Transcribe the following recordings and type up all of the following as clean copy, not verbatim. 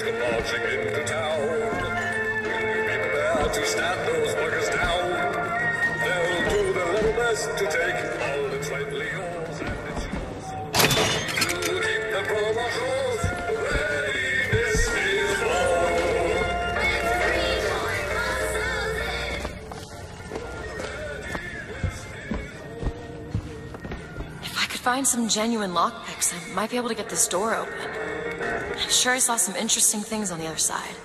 come marching into town. Will you be prepared to stand those buggers down? They'll do their level best to take all that's rightfully yours, and it's yours. To keep the promotions ready, this is war. If I could find some genuine lockpicks, I might be able to get this door open. I'm sure I saw some interesting things on the other side.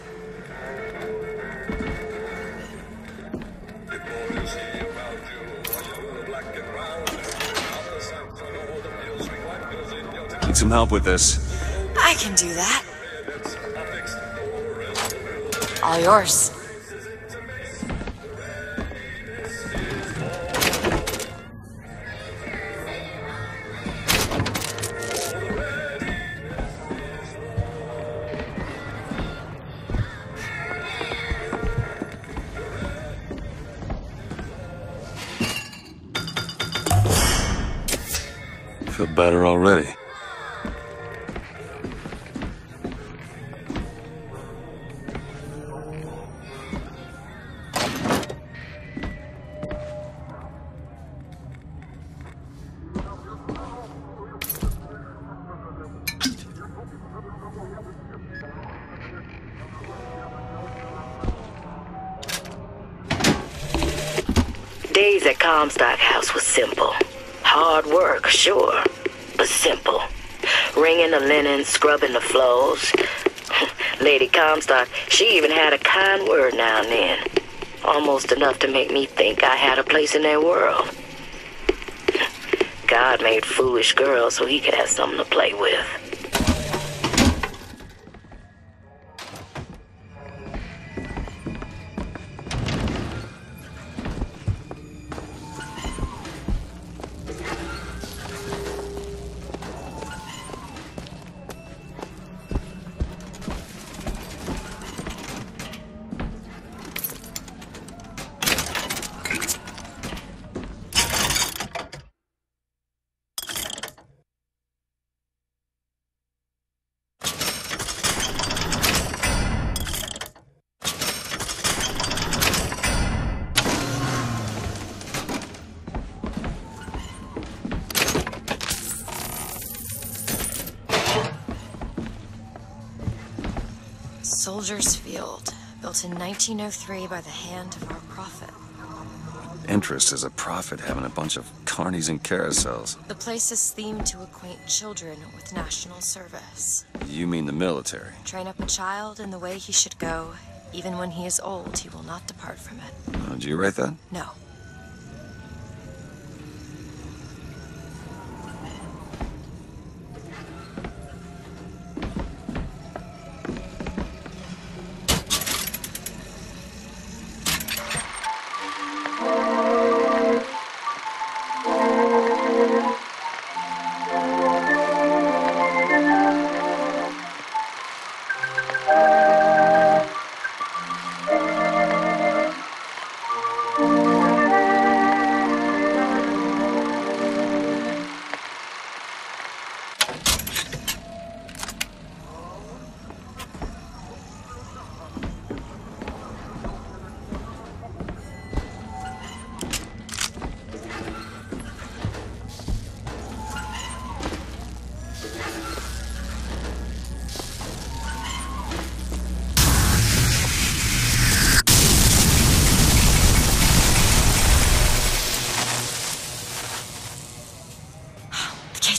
Need some help with this. I can do that. All yours. Feel better already. Days at Comstock House was simple. Hard work, sure, but simple. Wringing the linen, scrubbing the floors. Lady Comstock, she even had a kind word now and then. Almost enough to make me think I had a place in their world. God made foolish girls so he could have something to play with. Soldier's Field, built in 1903 by the hand of our prophet. Interest as a prophet having a bunch of carnies and carousels. The place is themed to acquaint children with national service. You mean the military? Train up a child in the way he should go. Even when he is old, he will not depart from it. Oh, did you write that? No.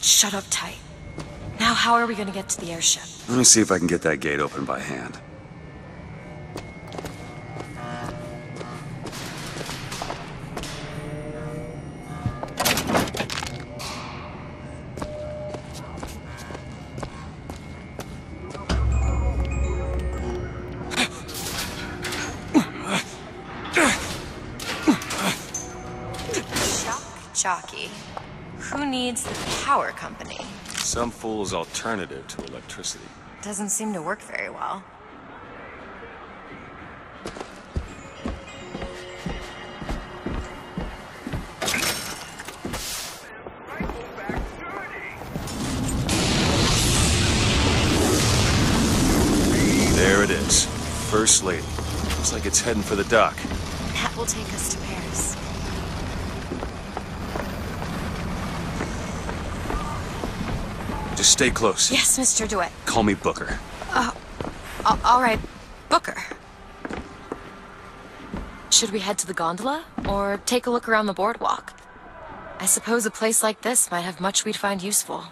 Shut up tight. Now how are we gonna get to the airship? Let me see if I can get that gate open by hand. Jockey. Who needs the power company? Some fool's alternative to electricity. Doesn't seem to work very well. There it is. First Lady. Looks like it's heading for the dock. That will take us to Paris. Just stay close. Yes, Mr. DeWitt. Call me Booker. All right, Booker. Should we head to the gondola, or take a look around the boardwalk? I suppose a place like this might have much we'd find useful.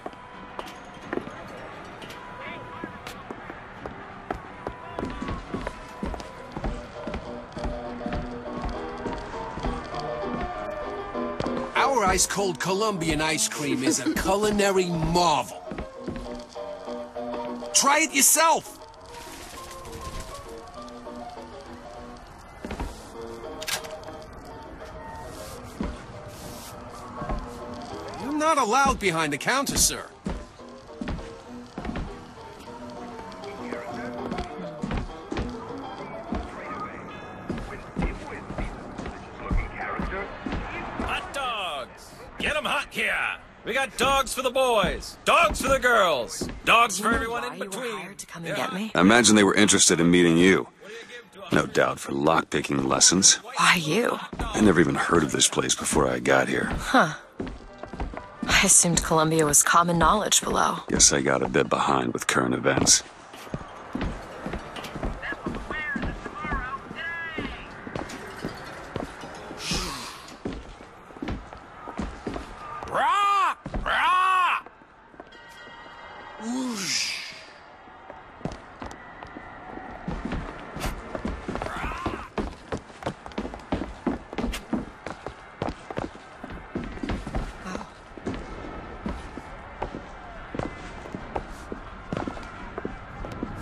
Our ice-cold Colombian ice cream is a culinary marvel. Try it yourself! You're not allowed behind the counter, sir. Hot dogs! Get 'em hot here! We got dogs for the boys, dogs for the girls, dogs for everyone in between. You were hired to come and get me? I imagine they were interested in meeting you. No doubt for lockpicking lessons. Why you? I never even heard of this place before I got here. Huh. I assumed Columbia was common knowledge below. Guess I got a bit behind with current events. Rah! Rah! Whoosh.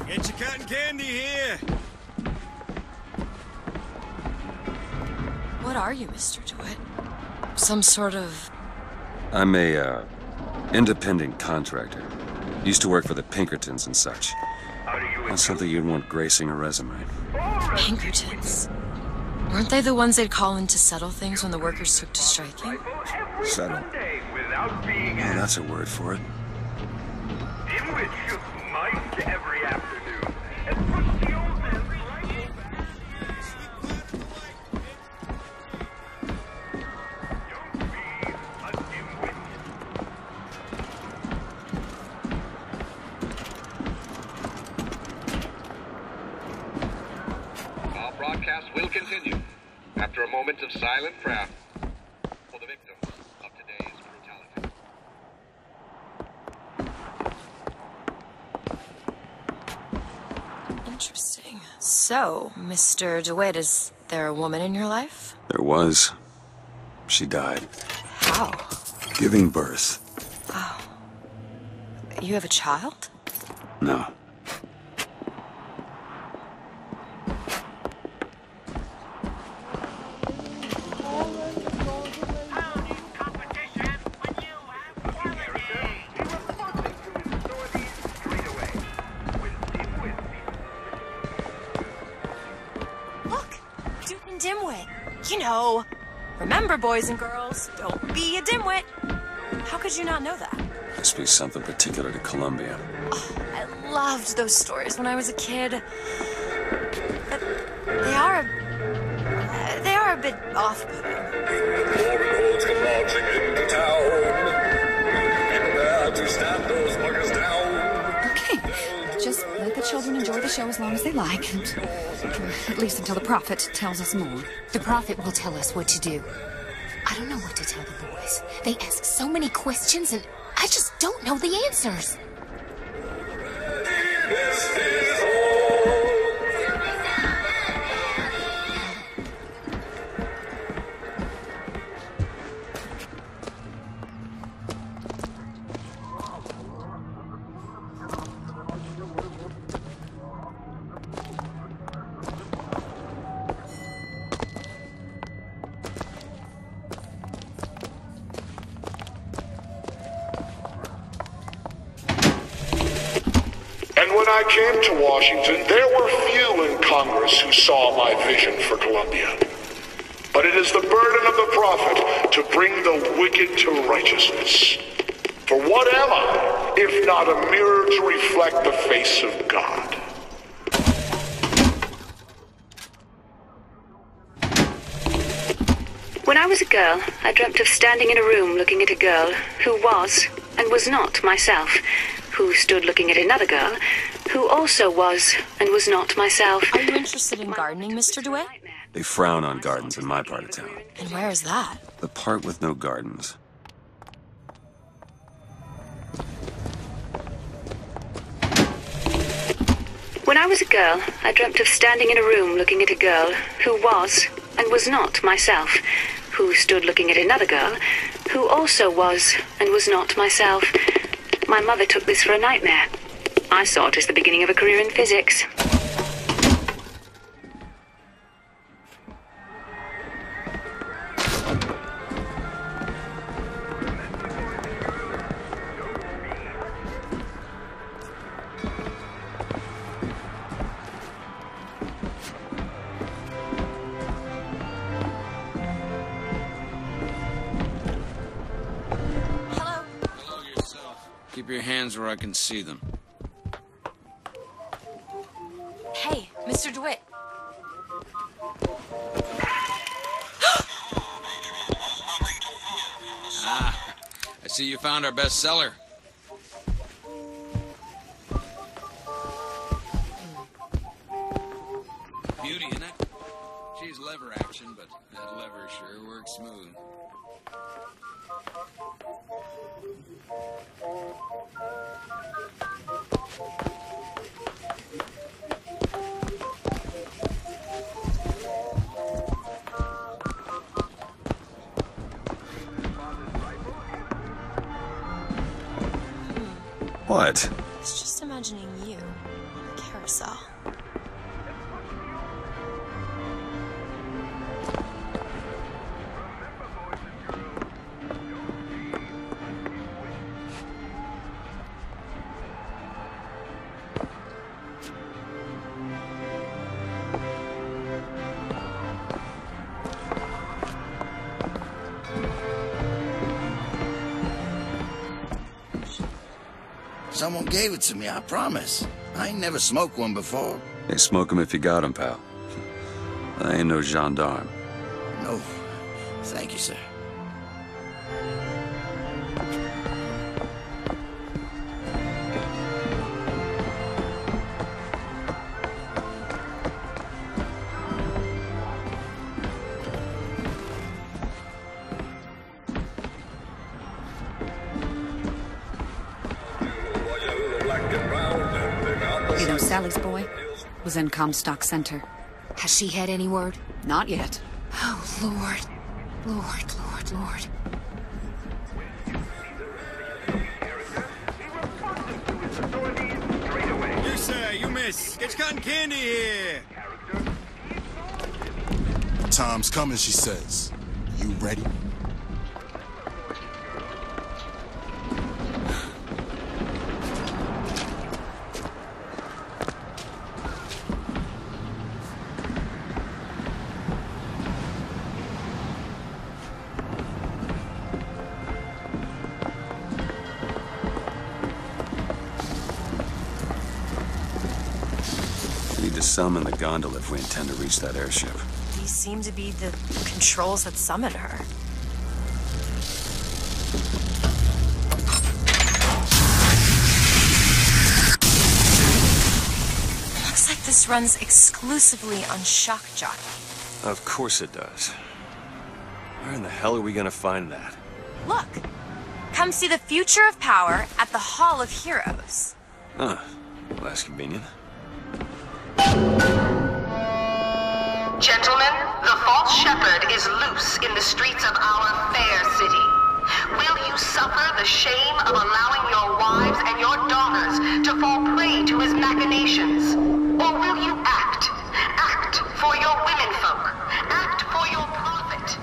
Get your cotton candy here! What are you, Mr. DeWitt? Some sort of... I'm a, independent contractor. Used to work for the Pinkertons and such. Not something you'd want gracing a resume. Pinkertons. Weren't they the ones they'd call in to settle things when the workers took to striking? Settle. Oh, that's a word for it. In which you mice every afternoon and push the old man right Don't be a dimwit. Our broadcast will continue after a moment of silent prayer for the victims of today's brutality. Interesting. So, Mr. DeWitt, is there a woman in your life? There was. She died. How? Giving birth. You have a child? No. Look! Duke and Dimwit. You know. Remember, boys and girls, don't be a dimwit. How could you not know that? Must be something particular to Columbia. I loved those stories when I was a kid. But they are a bit off-putting. Foreign hordes come marching into town. Be prepared to stamp those buggers down. Okay, just let the children enjoy the show as long as they like. At least until the prophet tells us more. The prophet will tell us what to do. I don't know what to tell the boys. They ask so many questions and I just don't know the answers. This is all. And when I came to Washington, there were few in Congress who saw my vision for Columbia. But it is the burden of the prophet to bring the wicked to righteousness. For what am I, if not a mirror to reflect the face of God? I was a girl, I dreamt of standing in a room looking at a girl who was and was not myself, who stood looking at another girl who also was and was not myself. Are you interested in gardening, Mr. DeWitt? They frown on gardens in my part of town. And where is that? The part with no gardens. When I was a girl, I dreamt of standing in a room looking at a girl who was and was not myself, who stood looking at another girl who also was and was not myself. My mother took this for a nightmare. I saw it as the beginning of a career in physics. Keep your hands where I can see them. Hey, Mr. DeWitt. I see you found our bestseller. Beauty, isn't it? She's lever action, but that lever sure works smooth. What? I was just imagining you on a carousel. Someone gave it to me, I promise. I ain't never smoked one before. Hey, smoke 'em if you got 'em, pal. I ain't no gendarme. No. Thank you, sir. You know, Sally's boy was in Comstock Center. Has she had any word? Not yet. Oh, Lord. Lord, Lord, Lord. You, sir, you miss. Get your cotton candy here. Time's coming, she says. You ready? We need to summon the gondola if we intend to reach that airship. These seem to be the controls that summon her. Looks like this runs exclusively on shock jockey. Of course it does. Where in the hell are we gonna find that? Look! Come see the future of power at the Hall of Heroes. Huh. Well, that's convenient. Gentlemen, the false shepherd is loose in the streets of our fair city. Will you suffer the shame of allowing your wives and your daughters to fall prey to his machinations? Or will you act? Act for your womenfolk. Act for your profit.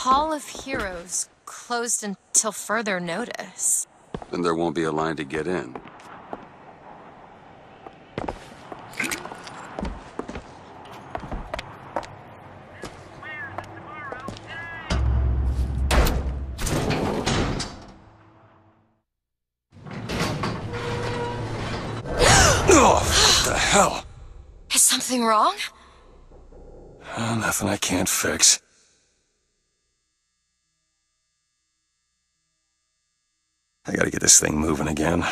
Hall of Heroes closed until further notice. Then there won't be a line to get in. Oh, what the hell? Is something wrong? Nothing I can't fix. I gotta get this thing moving again.